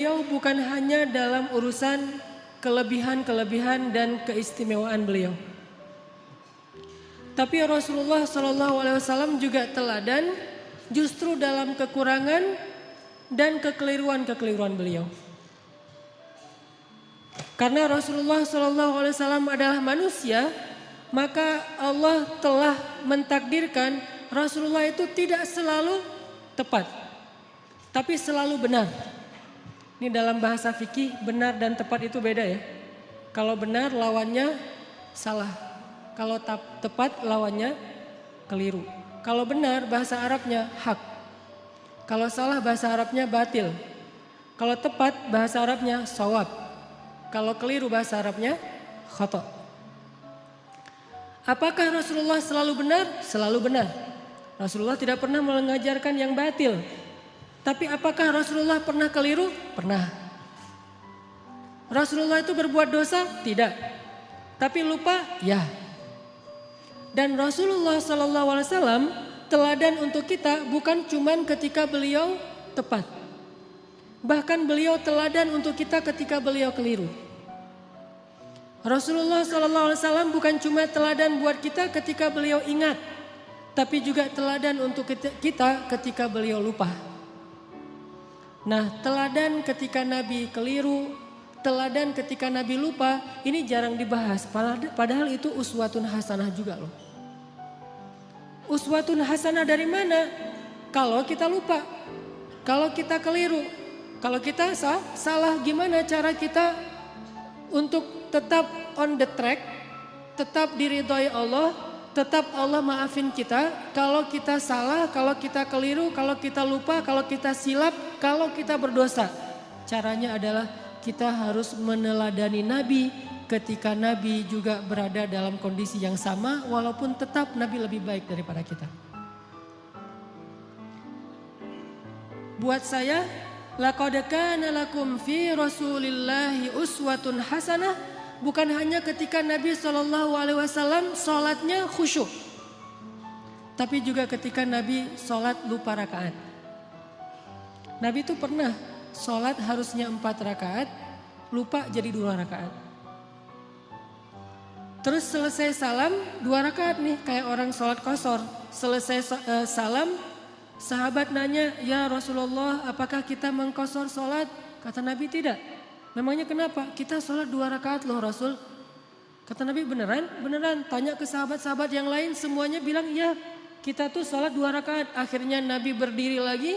beliau bukan hanya dalam urusan kelebihan-kelebihan dan keistimewaan beliau. Tapi Rasulullah SAW juga teladan justru dalam kekurangan dan kekeliruan-kekeliruan beliau. Karena Rasulullah SAW adalah manusia, maka Allah telah mentakdirkan Rasulullah itu tidak selalu tepat, tapi selalu benar. Ini dalam bahasa fikih, benar dan tepat itu beda ya. Kalau benar lawannya salah, kalau tepat lawannya keliru. Kalau benar bahasa Arabnya hak, kalau salah bahasa Arabnya batil. Kalau tepat bahasa Arabnya shawab, kalau keliru bahasa Arabnya khata'. Apakah Rasulullah selalu benar? Selalu benar. Rasulullah tidak pernah mengajarkan yang batil. Tapi apakah Rasulullah pernah keliru? Pernah. Rasulullah itu berbuat dosa? Tidak. Tapi lupa? Ya. Dan Rasulullah SAW teladan untuk kita bukan cuman ketika beliau tepat. Bahkan beliau teladan untuk kita ketika beliau keliru. Rasulullah SAW bukan cuma teladan buat kita ketika beliau ingat, tapi juga teladan untuk kita ketika beliau lupa. Nah, teladan ketika Nabi keliru, teladan ketika Nabi lupa, ini jarang dibahas. Padahal itu uswatun hasanah juga loh. Uswatun hasanah dari mana? Kalau kita lupa, kalau kita keliru, kalau kita salah, gimana cara kita untuk tetap on the track, tetap diridhoi Allah, tetap Allah maafin kita. Kalau kita salah, kalau kita keliru, kalau kita lupa, kalau kita silap, kalau kita berdosa. Caranya adalah kita harus meneladani Nabi ketika Nabi juga berada dalam kondisi yang sama, walaupun tetap Nabi lebih baik daripada kita. Buat saya, laqad kana lakum fi Rasulillahi uswatun hasanah, bukan hanya ketika Nabi SAW sholatnya khusyuk, tapi juga ketika Nabi sholat lupa rakaat. Nabi itu pernah sholat harusnya 4 rakaat, lupa jadi 2 rakaat. Terus selesai salam 2 rakaat nih, kayak orang sholat qashar. Selesai salam, sahabat nanya, ya Rasulullah, apakah kita mengqashar sholat? Kata Nabi tidak. Memangnya kenapa? Kita sholat 2 rakaat loh Rasul. Kata Nabi beneran? Beneran. Tanya ke sahabat-sahabat yang lain, semuanya bilang ya, kita tuh sholat 2 rakaat. Akhirnya Nabi berdiri lagi,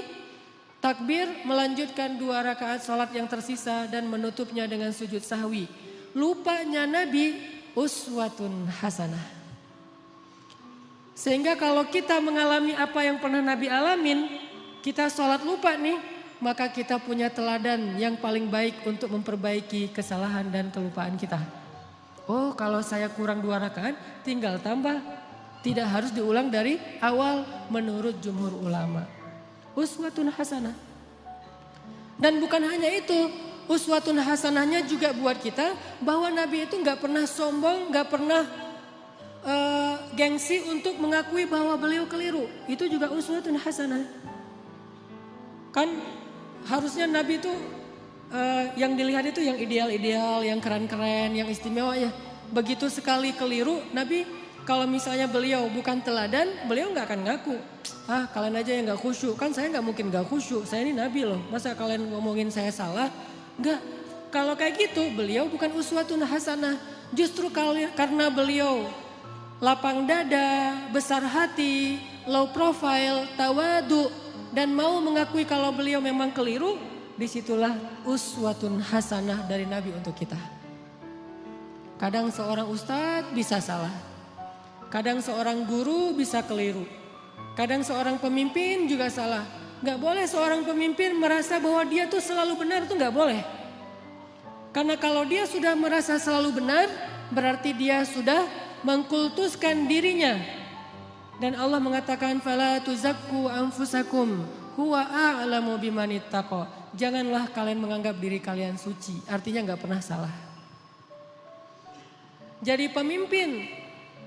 takbir, melanjutkan 2 rakaat sholat yang tersisa dan menutupnya dengan sujud sahwi. Lupanya Nabi uswatun hasanah. Sehingga kalau kita mengalami apa yang pernah Nabi alamin, kita sholat lupa nih, maka kita punya teladan yang paling baik untuk memperbaiki kesalahan dan kelupaan kita. Oh, kalau saya kurang 2 rakaat, tinggal tambah. Tidak harus diulang dari awal menurut jumhur ulama. Uswatun hasanah. Dan bukan hanya itu, uswatun hasanahnya juga buat kita bahwa Nabi itu gak pernah sombong, gak pernah gengsi untuk mengakui bahwa beliau keliru. Itu juga uswatun hasanah. Kan harusnya Nabi itu yang dilihat itu yang ideal-ideal, yang keren-keren, yang istimewa ya. Begitu sekali keliru, Nabi kalau misalnya beliau bukan teladan, beliau gak akan ngaku. Ah, kalian aja yang gak khusyuk, kan saya gak mungkin gak khusyuk, saya ini Nabi loh. Masa kalian ngomongin saya salah? Enggak, kalau kayak gitu beliau bukan uswatun hasanah. Justru karena beliau lapang dada, besar hati, low profile, tawadu, dan mau mengakui kalau beliau memang keliru, disitulah uswatun hasanah dari Nabi untuk kita. Kadang seorang ustadz bisa salah, kadang seorang guru bisa keliru, kadang seorang pemimpin juga salah. Gak boleh seorang pemimpin merasa bahwa dia tuh selalu benar, tuh gak boleh. Karena kalau dia sudah merasa selalu benar, berarti dia sudah mengkultuskan dirinya. Dan Allah mengatakan fala tuzakku anfusakum huwa a'lamu bimanittaqa. Janganlah kalian menganggap diri kalian suci, artinya gak pernah salah. Jadi pemimpin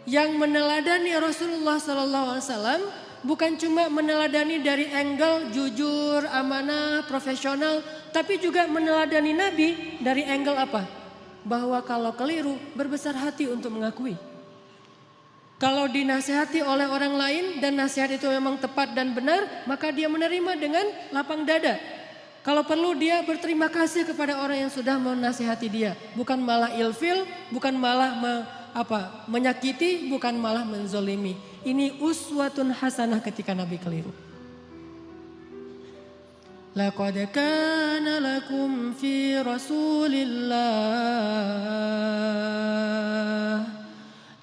yang meneladani Rasulullah SAW bukan cuma meneladani dari angle jujur, amanah, profesional, Tapi juga meneladani Nabi dari angle apa? Bahwa kalau keliru berbesar hati untuk mengakui. Kalau dinasihati oleh orang lain dan nasihat itu memang tepat dan benar, maka dia menerima dengan lapang dada. Kalau perlu dia berterima kasih kepada orang yang sudah menasihati dia. Bukan malah ilfil, bukan malah menyakiti, bukan malah menzolimi. Ini uswatun hasanah ketika Nabi keliru. Laqad kana lakum fi Rasulillah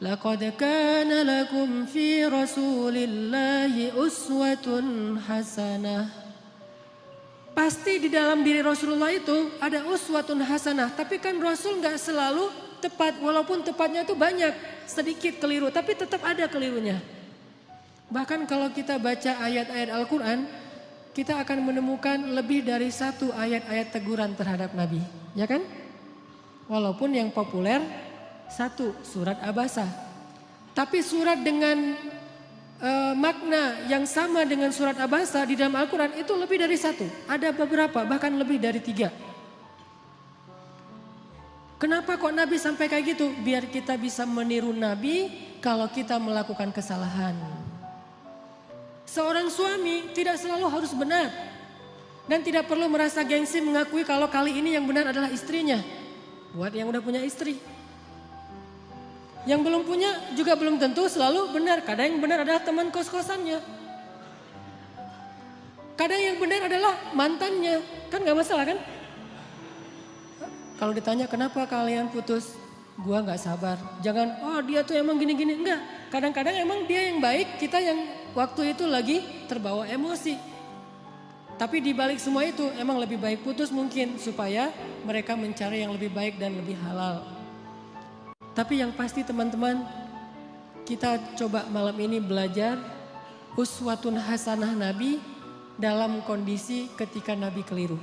Laqad kana lakum fi Rasulillahi uswatun hasanah. Pasti di dalam diri Rasulullah itu ada uswatun hasanah. Tapi kan Rasul gak selalu tepat. Walaupun tepatnya itu banyak, sedikit keliru. Tapi tetap ada kelirunya. Bahkan kalau kita baca ayat-ayat Al-Quran, kita akan menemukan lebih dari satu ayat-ayat teguran terhadap Nabi. Ya kan? Walaupun yang populer satu surat Abasa. Tapi surat dengan makna yang sama dengan surat Abasa di dalam Al-Quran itu lebih dari satu. Ada beberapa, bahkan lebih dari 3. Kenapa kok Nabi sampai kayak gitu? Biar kita bisa meniru Nabi kalau kita melakukan kesalahan. Seorang suami tidak selalu harus benar. Dan tidak perlu merasa gengsi mengakui kalau kali ini yang benar adalah istrinya. Buat yang udah punya istri. Yang belum punya juga belum tentu selalu benar. Kadang yang benar adalah teman kos-kosannya. Kadang yang benar adalah mantannya. Kan gak masalah kan? Kalau ditanya kenapa kalian putus? Gua gak sabar. Jangan, oh dia tuh emang gini-gini. Enggak. Kadang-kadang emang dia yang baik, kita yang waktu itu lagi terbawa emosi. Tapi di balik semua itu emang lebih baik putus mungkin supaya mereka mencari yang lebih baik dan lebih halal. Tapi yang pasti teman-teman, kita coba malam ini belajar uswatun hasanah Nabi dalam kondisi ketika Nabi keliru.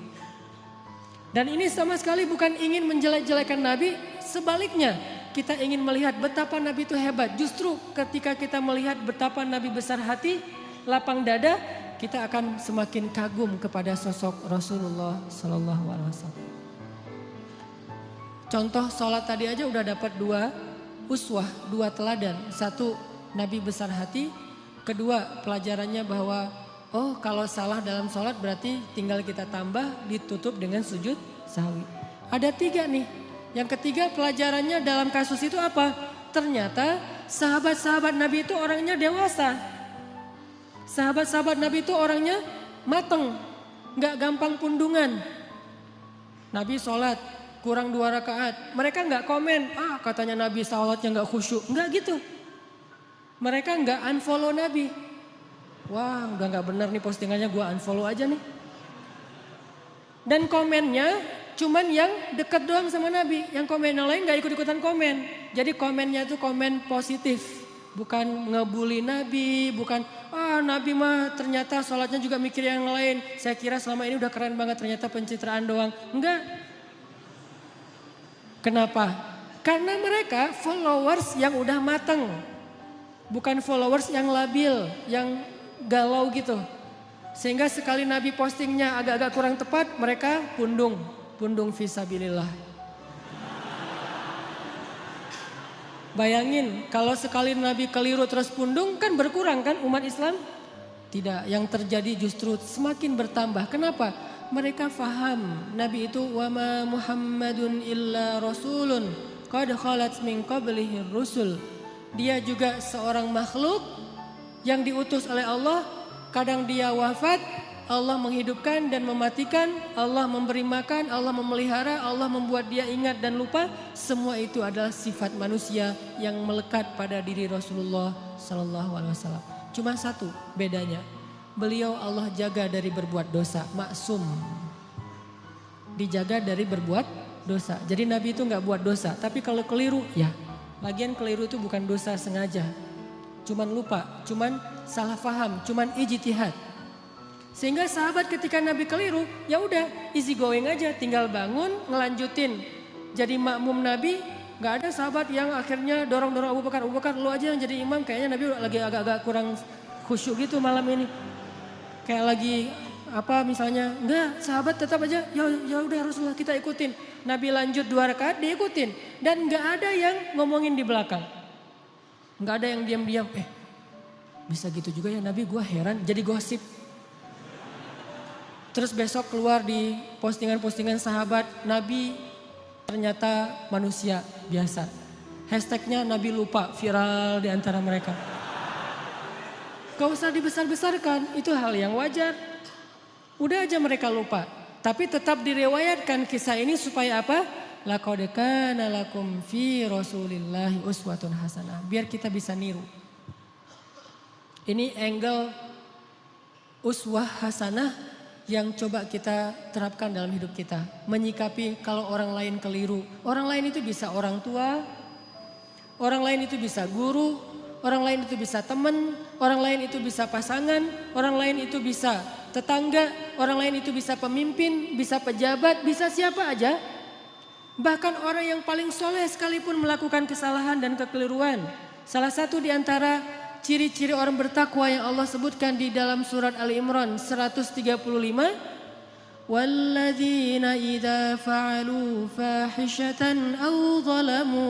Dan ini sama sekali bukan ingin menjelek-jelekan Nabi, sebaliknya kita ingin melihat betapa Nabi itu hebat. Justru ketika kita melihat betapa Nabi besar hati, lapang dada, kita akan semakin kagum kepada sosok Rasulullah Sallallahu Alaihi Wasallam. Contoh sholat tadi aja udah dapat 2 uswah, 2 teladan. 1 Nabi besar hati, kedua pelajarannya bahwa oh kalau salah dalam sholat berarti tinggal kita tambah ditutup dengan sujud sahwi. Ada 3 nih. Yang ketiga pelajarannya dalam kasus itu apa? Ternyata sahabat-sahabat Nabi itu orangnya dewasa. Sahabat-sahabat Nabi itu orangnya mateng. Gak gampang pundungan. Nabi sholat kurang 2 rakaat. Mereka gak komen, katanya Nabi sholatnya gak khusyuk. Enggak gitu. Mereka gak unfollow Nabi. Wah udah gak benar nih postingannya, gue unfollow aja nih. Dan komennya cuman yang deket doang sama Nabi. Yang komen yang lain gak ikut-ikutan komen. Jadi komennya itu komen positif. Bukan ngebully Nabi, bukan Nabi mah ternyata sholatnya juga mikir yang lain. Saya kira selama ini udah keren banget, ternyata pencitraan doang. Enggak. Kenapa? Karena mereka followers yang udah mateng. Bukan followers yang labil, yang galau gitu. Sehingga sekali Nabi postingnya agak-agak kurang tepat, mereka pundung fisabilillah. Bayangin kalau sekali Nabi keliru terus pundung kan berkurang kan umat Islam? Tidak, yang terjadi justru semakin bertambah. Kenapa? Mereka faham Nabi itu wama Muhammadun illa rasulun qad khalat min qablihi rusul. Dia juga seorang makhluk yang diutus oleh Allah. Kadang dia wafat, Allah menghidupkan dan mematikan, Allah memberi makan, Allah memelihara, Allah membuat dia ingat dan lupa. Semua itu adalah sifat manusia yang melekat pada diri Rasulullah Sallallahu Alaihi Wasallam. Cuma satu bedanya, beliau Allah jaga dari berbuat dosa, maksum. Dijaga dari berbuat dosa. Jadi Nabi itu gak buat dosa, tapi kalau keliru ya. Lagian keliru itu bukan dosa sengaja. Cuman lupa, cuman salah faham, cuman ijtihad. Sehingga sahabat ketika Nabi keliru, ya udah easy going aja, tinggal bangun, ngelanjutin. Jadi makmum Nabi, gak ada sahabat yang akhirnya dorong-dorong Abu Bakar, lu aja yang jadi imam. Kayaknya Nabi lagi agak-agak kurang khusyuk gitu malam ini. Kayak lagi apa misalnya, enggak, sahabat tetap aja, ya udah Rasulullah kita ikutin. Nabi lanjut 2 rakaat diikutin dan enggak ada yang ngomongin di belakang. Enggak ada yang diam-diam, bisa gitu juga ya Nabi, gua heran, jadi gosip. Terus besok keluar di postingan-postingan sahabat, Nabi ternyata manusia biasa. Hashtagnya Nabi lupa, viral di antara mereka. Gak usah dibesar-besarkan, itu hal yang wajar. Udah aja mereka lupa. Tapi tetap direwayatkan kisah ini supaya apa? Laqad kana lakum fi Rasulillahi uswatun hasanah. Biar kita bisa niru. Ini angle uswah hasanah yang coba kita terapkan dalam hidup kita. Menyikapi kalau orang lain keliru. Orang lain itu bisa orang tua, orang lain itu bisa guru, orang lain itu bisa teman, orang lain itu bisa pasangan, orang lain itu bisa tetangga, orang lain itu bisa pemimpin, bisa pejabat, bisa siapa aja. Bahkan orang yang paling soleh sekalipun melakukan kesalahan dan kekeliruan. Salah satu di antara ciri-ciri orang bertakwa yang Allah sebutkan di dalam surat Ali Imran 135. Walladzina idza fa'alu fahishatan aw zalamu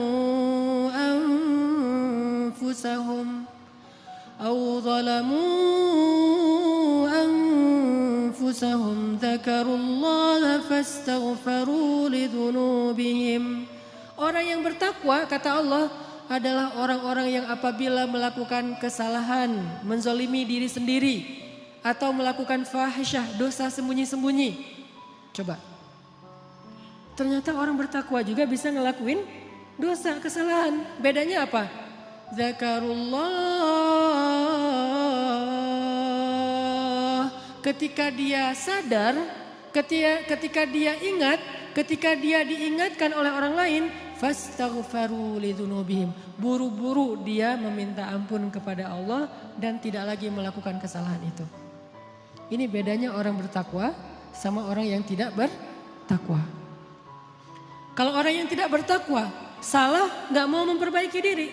anfusahum dzakarullaha fastaghfaru lidzunubihim. Orang yang bertakwa kata Allah adalah orang-orang yang apabila melakukan kesalahan, menzolimi diri sendiri, atau melakukan fahisyah, dosa sembunyi-sembunyi. Coba, ternyata orang bertakwa juga bisa ngelakuin dosa, kesalahan. Bedanya apa? Zakarullah, ketika dia sadar, ketika dia ingat, ketika dia diingatkan oleh orang lain, fastaghfaru lidzunubihim. Buru-buru dia meminta ampun kepada Allah dan tidak lagi melakukan kesalahan itu. Ini bedanya orang bertakwa sama orang yang tidak bertakwa. Kalau orang yang tidak bertakwa salah gak mau memperbaiki diri.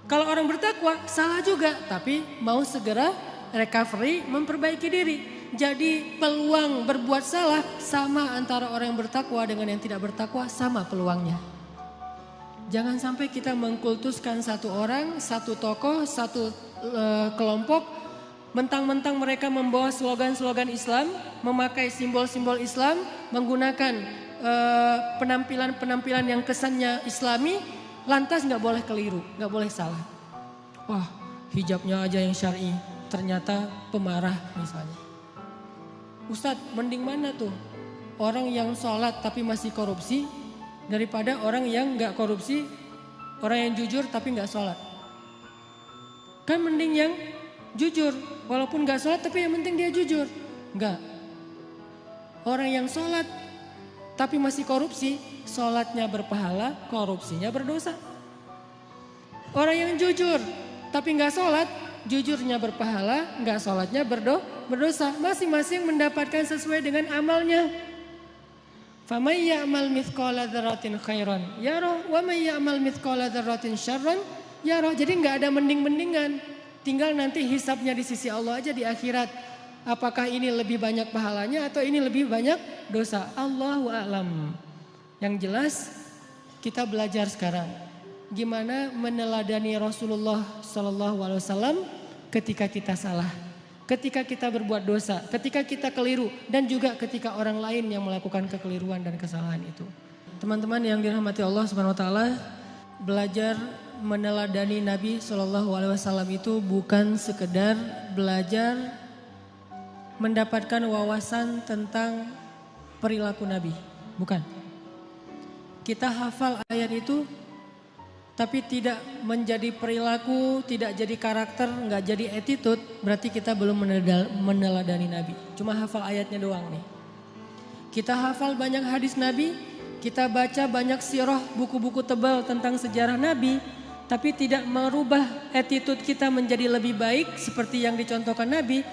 Kalau orang bertakwa salah juga tapi mau segera recovery, memperbaiki diri. Jadi peluang berbuat salah sama antara orang yang bertakwa dengan yang tidak bertakwa, sama peluangnya. Jangan sampai kita mengkultuskan satu orang, satu tokoh, satu kelompok. Mentang-mentang mereka membawa slogan-slogan Islam, memakai simbol-simbol Islam, menggunakan penampilan-penampilan yang kesannya Islami, lantas gak boleh keliru, gak boleh salah. Wah, hijabnya aja yang syar'i, ternyata pemarah misalnya. Ustadz, mending mana tuh? Orang yang sholat tapi masih korupsi daripada orang yang gak korupsi, orang yang jujur tapi gak sholat. Kan mending yang jujur, walaupun gak sholat tapi yang penting dia jujur. Enggak. Orang yang sholat tapi masih korupsi, sholatnya berpahala, korupsinya berdosa. Orang yang jujur tapi gak sholat, jujurnya berpahala, gak sholatnya berdosa. Masing-masing mendapatkan sesuai dengan amalnya. Faman ya'mal mithqala dzarratin khairan yarah wa man ya'mal mithqala dzarratin syarran yarah. Jadi gak ada mending-mendingan. Tinggal nanti hisabnya di sisi Allah aja di akhirat. Apakah ini lebih banyak pahalanya atau ini lebih banyak dosa? Allahu a'lam. Yang jelas kita belajar sekarang gimana meneladani Rasulullah SAW ketika kita salah, ketika kita berbuat dosa, ketika kita keliru, dan juga ketika orang lain yang melakukan kekeliruan dan kesalahan itu. Teman-teman yang dirahmati Allah Subhanahu Wa Taala, belajar meneladani Nabi SAW itu bukan sekedar belajar mendapatkan wawasan tentang perilaku Nabi, bukan. Kita hafal ayat itu, tapi tidak menjadi perilaku, tidak jadi karakter, nggak jadi attitude, berarti kita belum meneladani Nabi. Cuma hafal ayatnya doang nih. Kita hafal banyak hadis Nabi, kita baca banyak sirah, buku-buku tebal tentang sejarah Nabi, tapi tidak merubah attitude kita menjadi lebih baik seperti yang dicontohkan Nabi,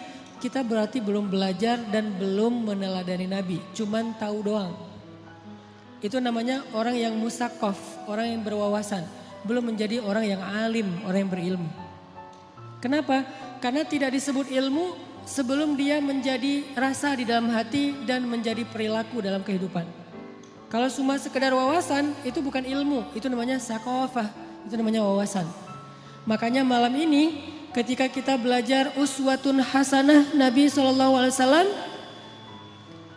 kita berarti belum belajar dan belum meneladani Nabi. Cuman tahu doang. Itu namanya orang yang musaqqaf, orang yang berwawasan. Belum menjadi orang yang alim, orang yang berilmu. Kenapa? Karena tidak disebut ilmu, sebelum dia menjadi rasa di dalam hati dan menjadi perilaku dalam kehidupan. Kalau cuma sekedar wawasan itu bukan ilmu, itu namanya sakofah, itu namanya wawasan. Makanya malam ini ketika kita belajar uswatun hasanah Nabi SAW,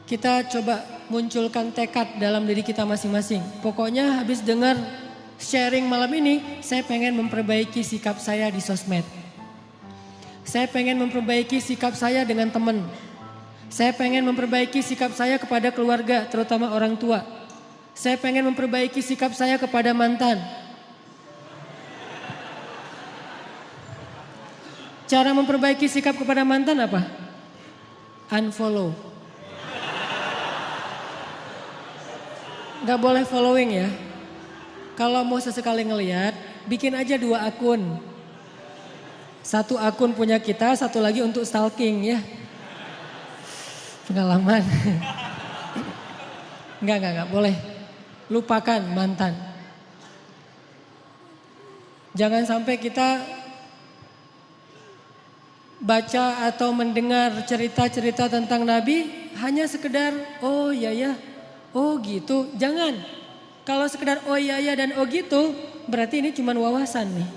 kita coba munculkan tekad dalam diri kita masing-masing. Pokoknya habis dengar sharing malam ini, saya pengen memperbaiki sikap saya di sosmed. Saya pengen memperbaiki sikap saya dengan teman. Saya pengen memperbaiki sikap saya kepada keluarga, terutama orang tua. Saya pengen memperbaiki sikap saya kepada mantan. Cara memperbaiki sikap kepada mantan apa? Unfollow. Gak boleh following ya. Kalau mau sesekali ngelihat, bikin aja 2 akun. 1 akun punya kita, 1 lagi untuk stalking ya. Pengalaman. Enggak boleh. Lupakan mantan. Jangan sampai kita baca atau mendengar cerita-cerita tentang Nabi hanya sekedar oh ya, oh gitu. Jangan. Kalau sekedar oh ya dan oh gitu berarti ini cuma wawasan nih.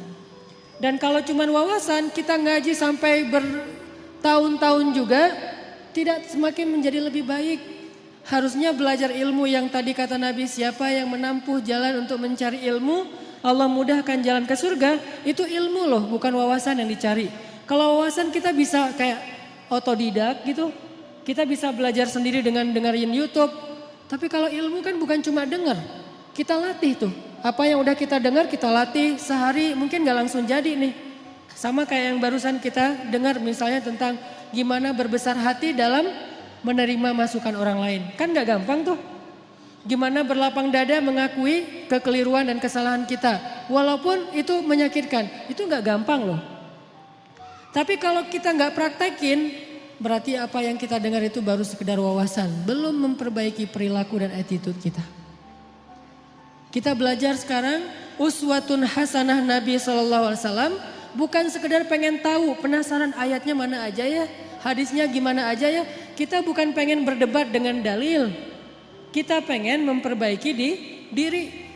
Dan kalau cuma wawasan kita ngaji sampai bertahun-tahun juga tidak semakin menjadi lebih baik. Harusnya belajar ilmu yang tadi kata Nabi, siapa yang menempuh jalan untuk mencari ilmu, Allah mudahkan jalan ke surga. Itu ilmu loh, bukan wawasan yang dicari. Kalau wawasan kita bisa kayak otodidak gitu. Kita bisa belajar sendiri dengan dengerin YouTube. Tapi kalau ilmu kan bukan cuma denger. Kita latih tuh. Apa yang udah kita dengar kita latih sehari mungkin gak langsung jadi nih. Sama kayak yang barusan kita dengar misalnya tentang gimana berbesar hati dalam menerima masukan orang lain. Kan gak gampang tuh. Gimana berlapang dada mengakui kekeliruan dan kesalahan kita. Walaupun itu menyakitkan. Itu gak gampang loh. Tapi kalau kita gak praktekin, berarti apa yang kita dengar itu baru sekedar wawasan. Belum memperbaiki perilaku dan attitude kita. Kita belajar sekarang uswatun hasanah Nabi SAW. Bukan sekedar pengen tahu, penasaran ayatnya mana aja ya. Hadisnya gimana aja ya. Kita bukan pengen berdebat dengan dalil. Kita pengen memperbaiki diri.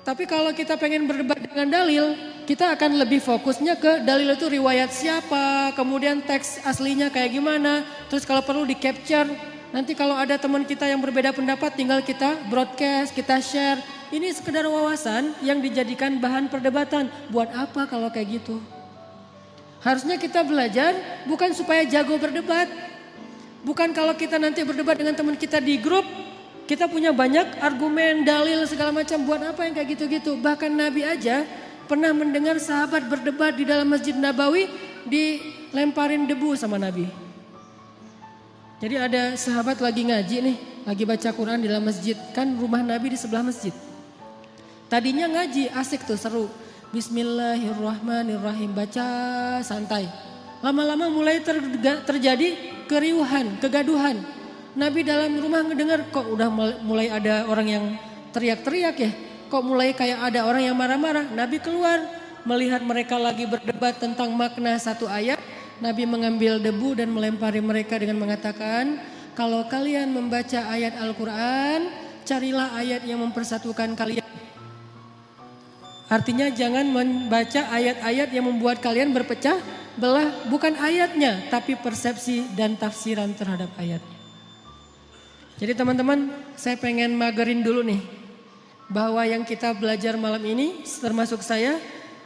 Tapi kalau kita pengen berdebat dengan dalil, kita akan lebih fokusnya ke dalil itu riwayat siapa, kemudian teks aslinya kayak gimana. Terus kalau perlu di capture, nanti kalau ada teman kita yang berbeda pendapat tinggal kita broadcast, kita share. Ini sekedar wawasan yang dijadikan bahan perdebatan. Buat apa kalau kayak gitu? Harusnya kita belajar bukan supaya jago berdebat. Bukan kalau kita nanti berdebat dengan teman kita di grup, kita punya banyak argumen, dalil segala macam. Buat apa yang kayak gitu-gitu? Bahkan Nabi aja pernah mendengar sahabat berdebat di dalam Masjid Nabawi dilemparin debu sama Nabi. Jadi ada sahabat lagi ngaji nih, lagi baca Quran di dalam masjid. Kan rumah Nabi di sebelah masjid. Tadinya ngaji asik tuh seru. Bismillahirrahmanirrahim, baca santai. Lama-lama mulai terjadi keriuhan, kegaduhan. Nabi dalam rumah ngedengar kok udah mulai ada orang yang teriak-teriak ya. Kok mulai kayak ada orang yang marah-marah. Nabi keluar melihat mereka lagi berdebat tentang makna satu ayat. Nabi mengambil debu dan melempari mereka dengan mengatakan, kalau kalian membaca ayat Al-Quran, carilah ayat yang mempersatukan kalian. Artinya jangan membaca ayat-ayat yang membuat kalian berpecah belah, bukan ayatnya, tapi persepsi dan tafsiran terhadap ayatnya. Jadi teman-teman, saya pengen magerin dulu nih, bahwa yang kita belajar malam ini, termasuk saya,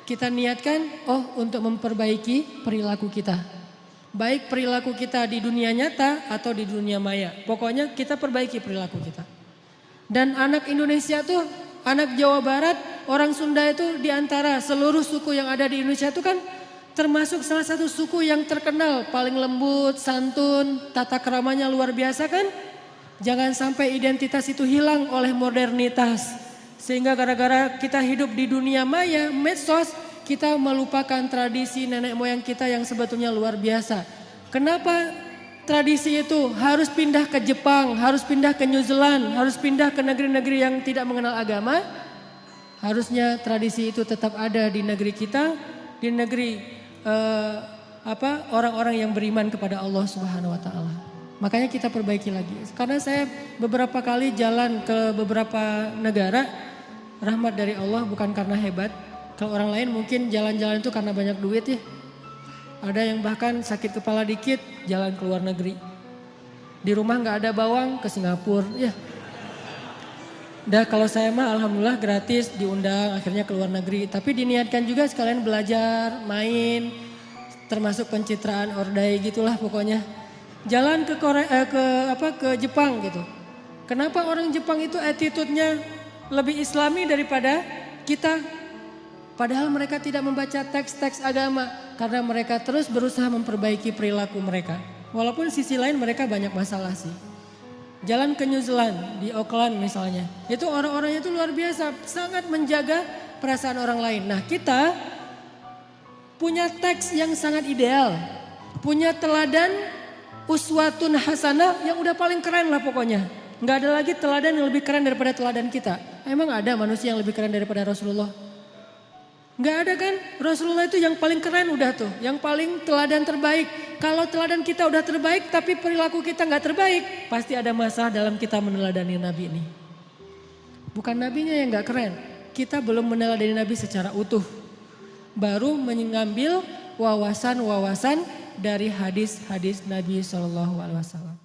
kita niatkan, untuk memperbaiki perilaku kita. Baik perilaku kita di dunia nyata atau di dunia maya. Pokoknya kita perbaiki perilaku kita. Dan anak Indonesia tuh, anak Jawa Barat, orang Sunda itu diantara seluruh suku yang ada di Indonesia itu kan termasuk salah satu suku yang terkenal paling lembut, santun, tata keramanya luar biasa kan. Jangan sampai identitas itu hilang oleh modernitas. Sehingga gara-gara kita hidup di dunia maya, medsos, kita melupakan tradisi nenek moyang kita yang sebetulnya luar biasa. Kenapa tradisi itu harus pindah ke Jepang, harus pindah ke New Zealand, harus pindah ke negeri-negeri yang tidak mengenal agama? Harusnya tradisi itu tetap ada di negeri kita, di negeri orang-orang yang beriman kepada Allah Subhanahu wa taala. Makanya kita perbaiki lagi. Karena saya beberapa kali jalan ke beberapa negara, rahmat dari Allah bukan karena hebat. Kalau orang lain mungkin jalan-jalan itu karena banyak duit ya. Ada yang bahkan sakit kepala dikit jalan ke luar negeri. Di rumah nggak ada bawang ke Singapura ya. Kalau saya mah alhamdulillah gratis diundang akhirnya ke luar negeri. Tapi diniatkan juga sekalian belajar, main, termasuk pencitraan ordai gitulah pokoknya. Jalan ke Korea, ke Jepang gitu. Kenapa orang Jepang itu attitude-nya lebih islami daripada kita? Padahal mereka tidak membaca teks-teks agama karena mereka terus berusaha memperbaiki perilaku mereka. Walaupun sisi lain mereka banyak masalah sih. Jalan ke New Zealand, di Auckland misalnya. Itu orang-orangnya itu luar biasa, sangat menjaga perasaan orang lain. Nah kita punya teks yang sangat ideal. Punya teladan uswatun hasanah yang udah paling keren lah pokoknya. Nggak ada lagi teladan yang lebih keren daripada teladan kita. Emang ada manusia yang lebih keren daripada Rasulullah? Nggak ada kan? Rasulullah itu yang paling keren udah tuh. Yang paling teladan terbaik. Kalau teladan kita udah terbaik tapi perilaku kita nggak terbaik. Pasti ada masalah dalam kita meneladani Nabi ini. Bukan Nabinya yang nggak keren. Kita belum meneladani Nabi secara utuh. Baru mengambil wawasan-wawasan dari hadis-hadis Nabi SAW.